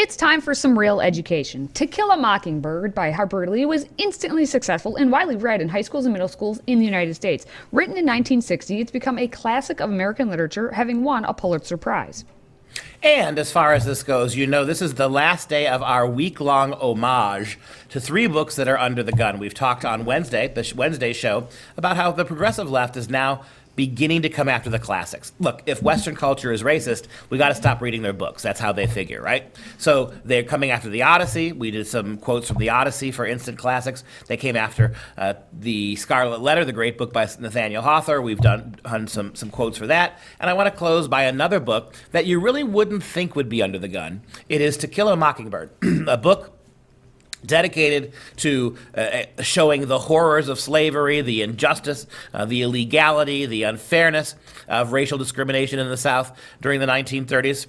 It's time for some real education. To Kill a Mockingbird by Harper Lee was instantly successful and widely read in high schools and middle schools in the United States. Written in 1960, it's become a classic of American literature, having won a Pulitzer Prize. And as far as this goes, you know, this is the last day of our week-long homage to 3 books that are under the gun. We've talked on Wednesday, the Wednesday show, about how the progressive left is now beginning to come after the classics. Look, if Western culture is racist, we got to stop reading their books. That's how they figure, right? So they're coming after the Odyssey. We did some quotes from the Odyssey for instant classics. They came after the Scarlet Letter, the great book by Nathaniel Hawthorne. We've done some quotes for that. And I want to close by another book that you really wouldn't think would be under the gun. It is To Kill a Mockingbird, a book dedicated to showing the horrors of slavery, the injustice, the illegality, the unfairness of racial discrimination in the South during the 1930s.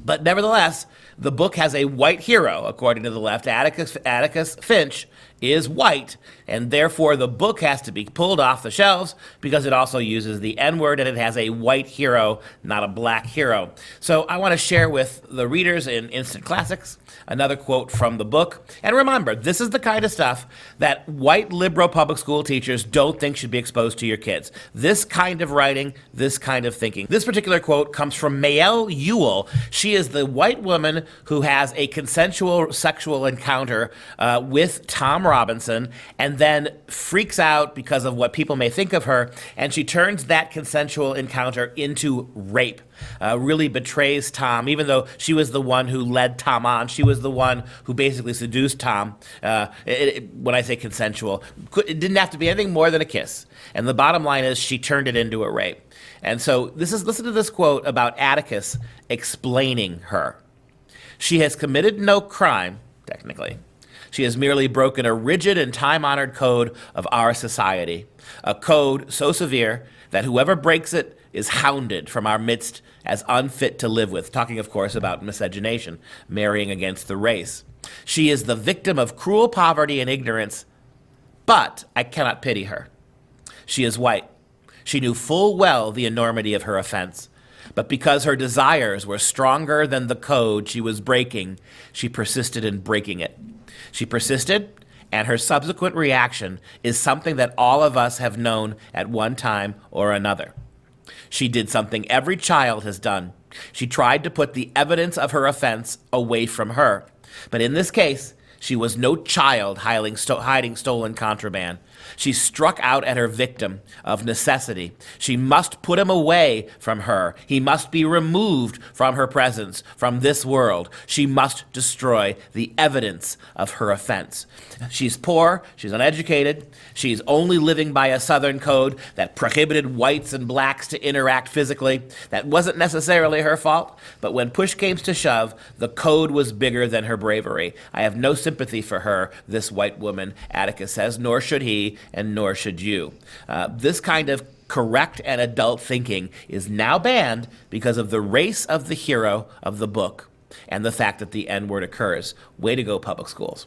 But nevertheless, the book has a white hero, according to the left. Atticus Finch is white, and therefore the book has to be pulled off the shelves because it also uses the N-word and it has a white hero, not a black hero. So I want to share with the readers in Instant Classics another quote from the book. And remember, this is the kind of stuff that white liberal public school teachers don't think should be exposed to your kids. This kind of writing, this kind of thinking. This particular quote comes from Maelle Ewell. She is the white woman who has a consensual sexual encounter with Tom Robinson and then freaks out because of what people may think of her, and she turns that consensual encounter into rape. Really betrays Tom, even though she was the one who led Tom on. She was the one who basically seduced Tom. When I say consensual, it didn't have to be anything more than a kiss. And the bottom line is she turned it into a rape. And so listen to this quote about Atticus explaining her. She has committed no crime, technically. She has merely broken a rigid and time-honored code of our society, a code so severe that whoever breaks it is hounded from our midst as unfit to live with, talking, of course, about miscegenation, marrying against the race. She is the victim of cruel poverty and ignorance, but I cannot pity her. She is white. She knew full well the enormity of her offense, but because her desires were stronger than the code she was breaking, she persisted in breaking it. She persisted, and her subsequent reaction is something that all of us have known at one time or another. She did something every child has done. She tried to put the evidence of her offense away from her. But in this case, she was no child hiding stolen contraband. She struck out at her victim of necessity. She must put him away from her. He must be removed from her presence, from this world. She must destroy the evidence of her offense. She's poor. She's uneducated. She's only living by a Southern code that prohibited whites and blacks to interact physically. That wasn't necessarily her fault, but when push came to shove, the code was bigger than her bravery. I have no sympathy for her, this white woman, Atticus says, nor should he, and nor should you. This kind of correct and adult thinking is now banned because of the race of the hero of the book and the fact that the N-word occurs. Way to go, public schools.